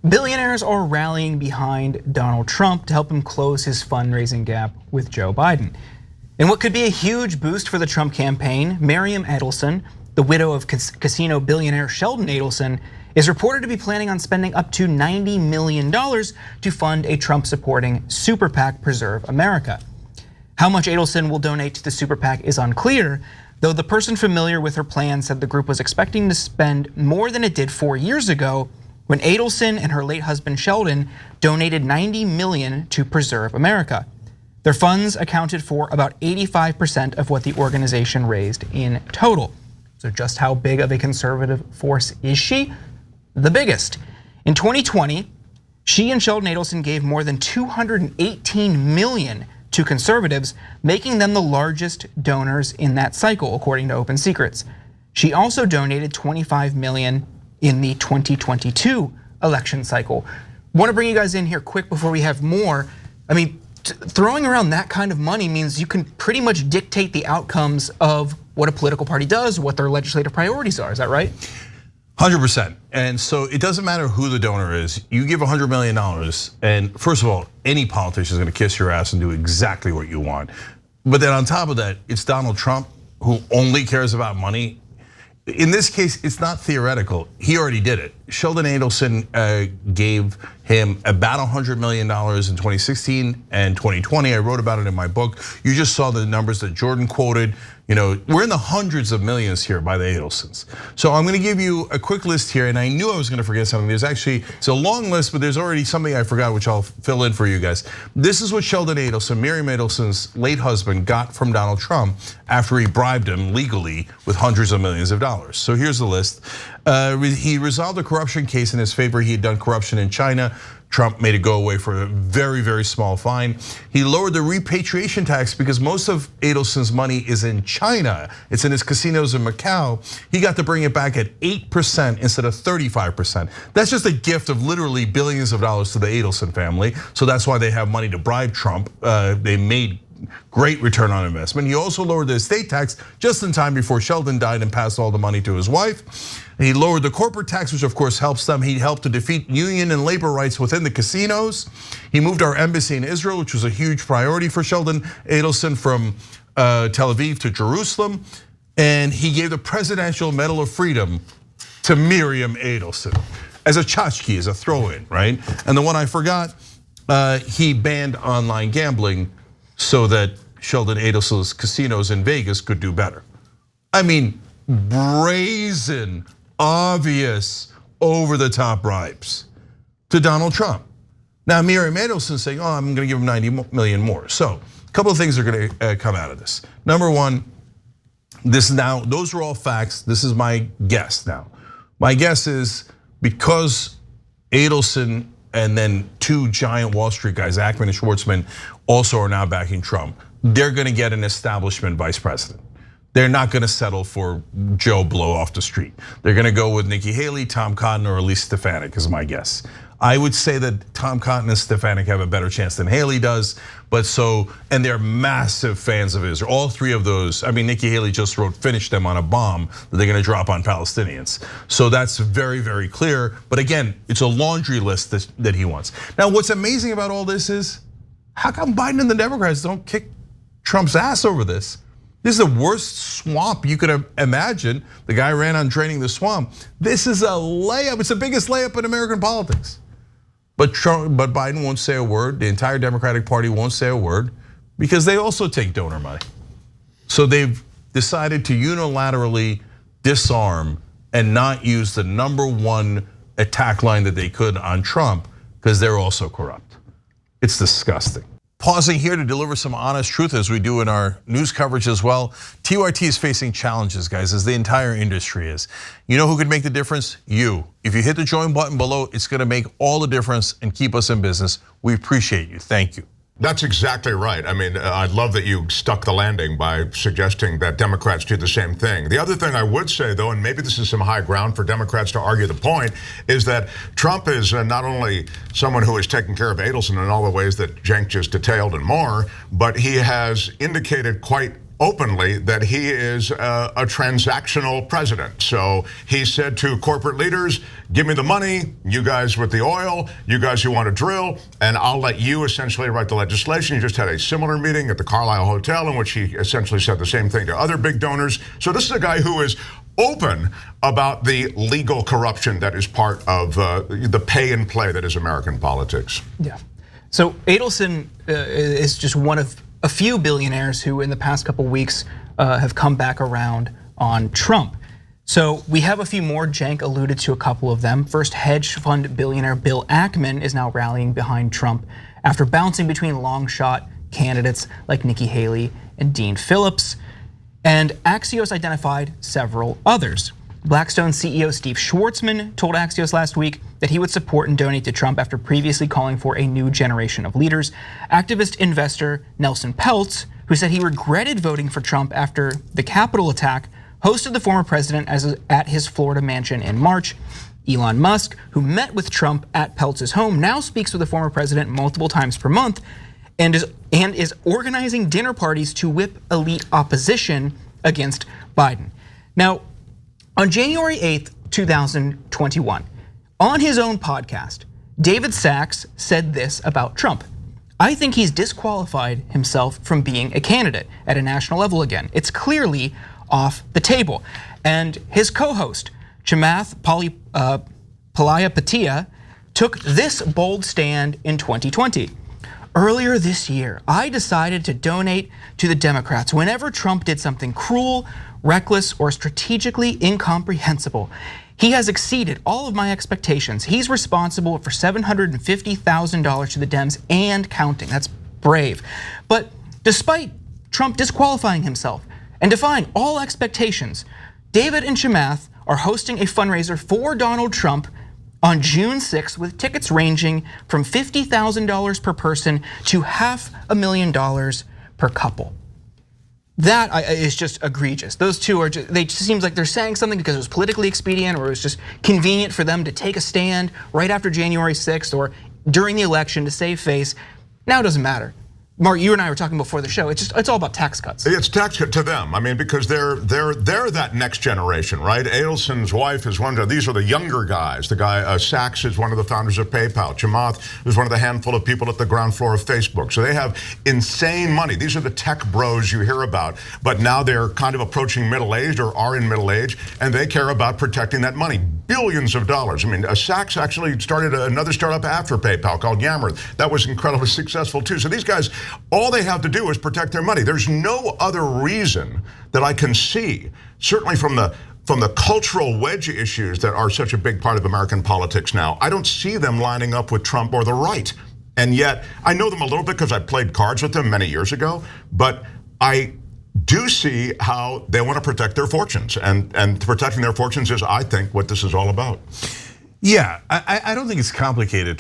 Billionaires are rallying behind Donald Trump to help him close his fundraising gap with Joe Biden. In what could be a huge boost for the Trump campaign, Miriam Adelson, the widow of casino billionaire Sheldon Adelson, is reported to be planning on spending up to $90 million to fund a Trump-supporting super PAC, Preserve America. How much Adelson will donate to the super PAC is unclear, though the person familiar with her plan said the group was expecting to spend more than it did 4 years ago when Adelson and her late husband Sheldon donated $90 million to Preserve America. Their funds accounted for about 85% of what the organization raised in total. So just how big of a conservative force is she? The biggest. In 2020, she and Sheldon Adelson gave more than $218 million to conservatives, making them the largest donors in that cycle, according to Open Secrets. She also donated $25 million in the 2022 election cycle. Want to bring you guys in here quick before we have more. I mean, throwing around that kind of money means you can pretty much dictate the outcomes of what a political party does, what their legislative priorities are. Is that right? 100%. And so it doesn't matter who the donor is. You give $100 million, and first of all, any politician is going to kiss your ass and do exactly what you want. But then on top of that, it's Donald Trump who only cares about money. In this case, it's not theoretical. He already did it. Sheldon Adelson gave him about $100 million in 2016 and 2020. I wrote about it in my book. You just saw the numbers that Jordan quoted. You know, we're in the hundreds of millions here by the Adelsons. So I'm gonna give you a quick list here, and I knew I was gonna forget something. It's a long list, but there's already something I forgot, which I'll fill in for you guys. This is what Sheldon Adelson, Miriam Adelson's late husband, got from Donald Trump after he bribed him legally with hundreds of millions of dollars. So here's the list. He resolved a corruption case in his favor. He had done corruption in China. Trump made it go away for a very, very small fine. He lowered the repatriation tax because most of Adelson's money is in China. It's in his casinos in Macau. He got to bring it back at 8% instead of 35%. That's just a gift of literally billions of dollars to the Adelson family. So that's why they have money to bribe Trump. They made great return on investment. He also lowered the estate tax just in time before Sheldon died and passed all the money to his wife. He lowered the corporate tax, which of course helps them. He helped to defeat union and labor rights within the casinos. He moved our embassy in Israel, which was a huge priority for Sheldon Adelson, from Tel Aviv to Jerusalem. And he gave the Presidential Medal of Freedom to Miriam Adelson as a tchotchke, as a throw-in, right? And the one I forgot, he banned online gambling so that Sheldon Adelson's casinos in Vegas could do better. I mean, brazen, obvious, over-the-top bribes to Donald Trump. Now Miriam Adelson saying, I'm gonna give him 90 million more. So a couple of things are gonna come out of this. Number one, those are all facts. This is my guess now. My guess is because Adelson and then two giant Wall Street guys, Ackman and Schwartzman, also are now backing Trump, they're gonna get an establishment vice president. They're not gonna settle for Joe Blow off the street. They're gonna go with Nikki Haley, Tom Cotton, or Elise Stefanik is my guess. I would say that Tom Cotton and Stefanik have a better chance than Haley does, and they're massive fans of Israel. All three of those, I mean, Nikki Haley just wrote, finish them on a bomb that they're gonna drop on Palestinians. So that's very, very clear. But again, it's a laundry list that he wants. Now, what's amazing about all this is, how come Biden and the Democrats don't kick Trump's ass over this? This is the worst swamp you could imagine. The guy ran on draining the swamp. This is a layup. It's the biggest layup in American politics. But Biden won't say a word. The entire Democratic Party won't say a word because they also take donor money. So they've decided to unilaterally disarm and not use the #1 attack line that they could on Trump because they're also corrupt. It's disgusting. Pausing here to deliver some honest truth as we do in our news coverage as well. TYT is facing challenges, guys, as the entire industry is. You know who could make the difference? You. If you hit the join button below, it's gonna make all the difference and keep us in business. We appreciate you, thank you. That's exactly right. I mean, I love that you stuck the landing by suggesting that Democrats do the same thing. The other thing I would say, though, and maybe this is some high ground for Democrats to argue the point, is that Trump is not only someone who is taking care of Adelson in all the ways that Cenk just detailed and more, but he has indicated quite openly that he is a transactional president. So he said to corporate leaders, give me the money, you guys with the oil, you guys who want to drill, and I'll let you essentially write the legislation. He just had a similar meeting at the Carlisle Hotel in which he essentially said the same thing to other big donors. So this is a guy who is open about the legal corruption that is part of the pay and play that is American politics. Yeah. So Adelson is just one of a few billionaires who in the past couple weeks have come back around on Trump. So we have a few more. Cenk alluded to a couple of them. First, hedge fund billionaire Bill Ackman is now rallying behind Trump after bouncing between long shot candidates like Nikki Haley and Dean Phillips. And Axios identified several others. Blackstone CEO Steve Schwartzman told Axios last week that he would support and donate to Trump after previously calling for a new generation of leaders. Activist investor Nelson Peltz, who said he regretted voting for Trump after the Capitol attack, hosted the former president at his Florida mansion in March. Elon Musk, who met with Trump at Peltz's home, now speaks with the former president multiple times per month and is organizing dinner parties to whip elite opposition against Biden. Now, on January 8th, 2021, on his own podcast, David Sachs said this about Trump. I think he's disqualified himself from being a candidate at a national level again. It's clearly off the table. And his co-host, Chamath Palihapitiya, took this bold stand in 2020. Earlier this year, I decided to donate to the Democrats whenever Trump did something cruel, reckless, or strategically incomprehensible. He has exceeded all of my expectations. He's responsible for $750,000 to the Dems and counting. That's brave. But despite Trump disqualifying himself and defying all expectations, David and Chamath are hosting a fundraiser for Donald Trump on June 6th with tickets ranging from $50,000 per person to $500,000 per couple. That is just egregious. Those two are just, they just seems like they're saying something because it was politically expedient or it was just convenient for them to take a stand right after January 6th or during the election to save face. Now it doesn't matter. Mark, you and I were talking before the show. It's all about tax cuts. It's tax cut to them. I mean, because they're that next generation, right? Adelson's wife is one of these are the younger guys. The guy Sachs is one of the founders of PayPal. Chamath is one of the handful of people at the ground floor of Facebook. So they have insane money. These are the tech bros you hear about. But now they're kind of approaching middle age or are in middle age, and they care about protecting that money. Billions of dollars. I mean, Sachs actually started another startup after PayPal called Yammer. That was incredibly successful too. So these guys, all they have to do is protect their money. There's no other reason that I can see, certainly from the cultural wedge issues that are such a big part of American politics now. I don't see them lining up with Trump or the right. And yet, I know them a little bit because I played cards with them many years ago, but I do see how they want to protect their fortunes. And protecting their fortunes is, I think, what this is all about. Yeah, I don't think it's complicated.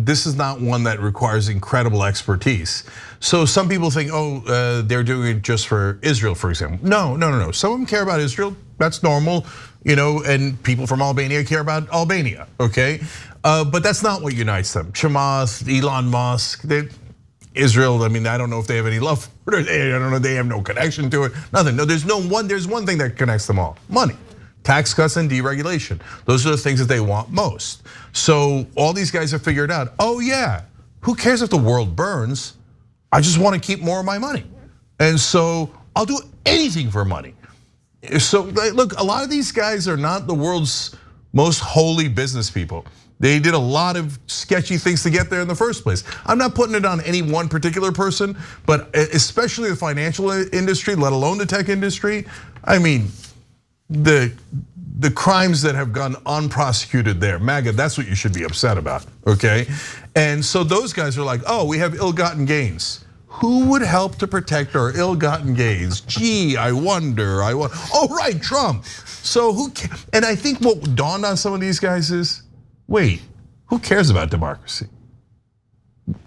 This is not one that requires incredible expertise. So some people think, oh, they're doing it just for Israel, for example. No. Some of them care about Israel. That's normal, and people from Albania care about Albania, okay? But that's not what unites them. Chamath, Elon Musk, Israel, I mean, I don't know if they have any love for it. I don't know, they have no connection to it, nothing. No, there's one thing that connects them all, money. Tax cuts and deregulation. Those are the things that they want most. So all these guys have figured out, oh yeah, who cares if the world burns? I just want to keep more of my money. And so I'll do anything for money. So look, a lot of these guys are not the world's most holy business people. They did a lot of sketchy things to get there in the first place. I'm not putting it on any one particular person, but especially the financial industry, let alone the tech industry. I mean, the crimes that have gone unprosecuted there, MAGA, that's what you should be upset about, okay? And so those guys are like, oh, we have ill-gotten gains. Who would help to protect our ill-gotten gains? Gee, I wonder. Oh, right, Trump. So and I think what dawned on some of these guys is, wait, who cares about democracy?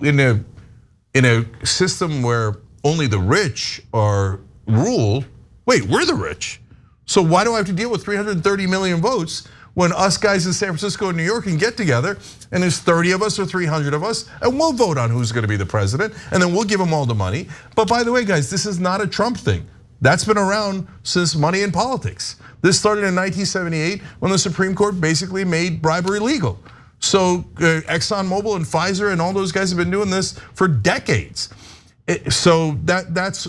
In a system where only the rich are ruled, wait, we're the rich. So why do I have to deal with 330 million votes when us guys in San Francisco and New York can get together and there's 30 of us or 300 of us and we'll vote on who's gonna be the president and then we'll give them all the money. But by the way, guys, this is not a Trump thing. That's been around since money in politics. This started in 1978 when the Supreme Court basically made bribery legal. So ExxonMobil and Pfizer and all those guys have been doing this for decades. So that's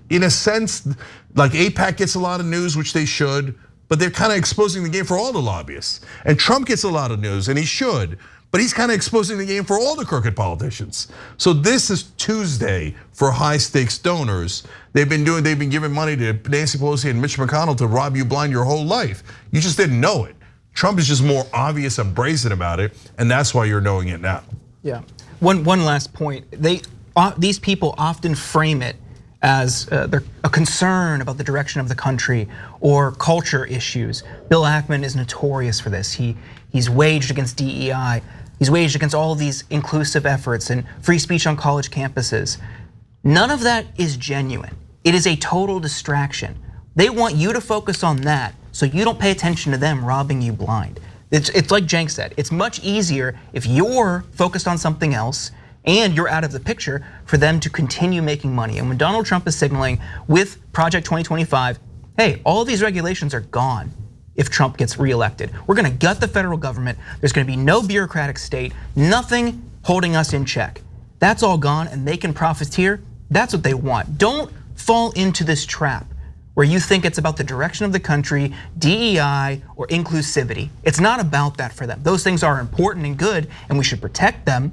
in a sense, like AIPAC gets a lot of news, which they should, but they're kind of exposing the game for all the lobbyists. And Trump gets a lot of news, and he should, but he's kind of exposing the game for all the crooked politicians. So this is Tuesday for high stakes donors. They've been giving money to Nancy Pelosi and Mitch McConnell to rob you blind your whole life. You just didn't know it. Trump is just more obvious and brazen about it, and that's why you're knowing it now. Yeah. One last point. These people often frame it as they're a concern about the direction of the country or culture issues. Bill Ackman is notorious for this. He's waged against DEI. He's waged against all of these inclusive efforts and free speech on college campuses. None of that is genuine. It is a total distraction. They want you to focus on that so you don't pay attention to them robbing you blind. It's like Cenk said, it's much easier if you're focused on something else and you're out of the picture for them to continue making money. And when Donald Trump is signaling with Project 2025, hey, all of these regulations are gone if Trump gets reelected. We're gonna gut the federal government. There's gonna be no bureaucratic state, nothing holding us in check. That's all gone and they can profiteer. That's what they want. Don't fall into this trap where you think it's about the direction of the country, DEI, or inclusivity. It's not about that for them. Those things are important and good and we should protect them,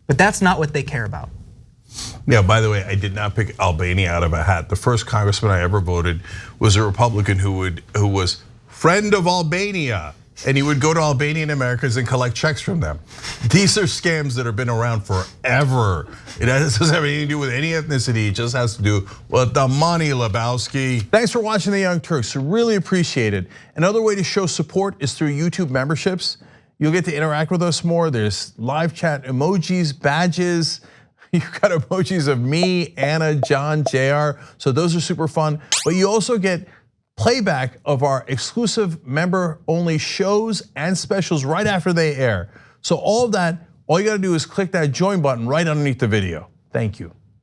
but that's not what they care about. Yeah, by the way, I did not pick Albania out of a hat. The first congressman I ever voted was a Republican who was friend of Albania, and he would go to Albanian Americans and collect checks from them. These are scams that have been around forever. It doesn't have anything to do with any ethnicity. It just has to do with the money, Lebowski. Thanks for watching The Young Turks. Really appreciate it. Another way to show support is through YouTube memberships. You'll get to interact with us more. There's live chat emojis, badges. You've got emojis of me, Anna, John, JR. So those are super fun. But you also get playback of our exclusive member-only shows and specials right after they air. So all of that, all you gotta do is click that join button right underneath the video. Thank you.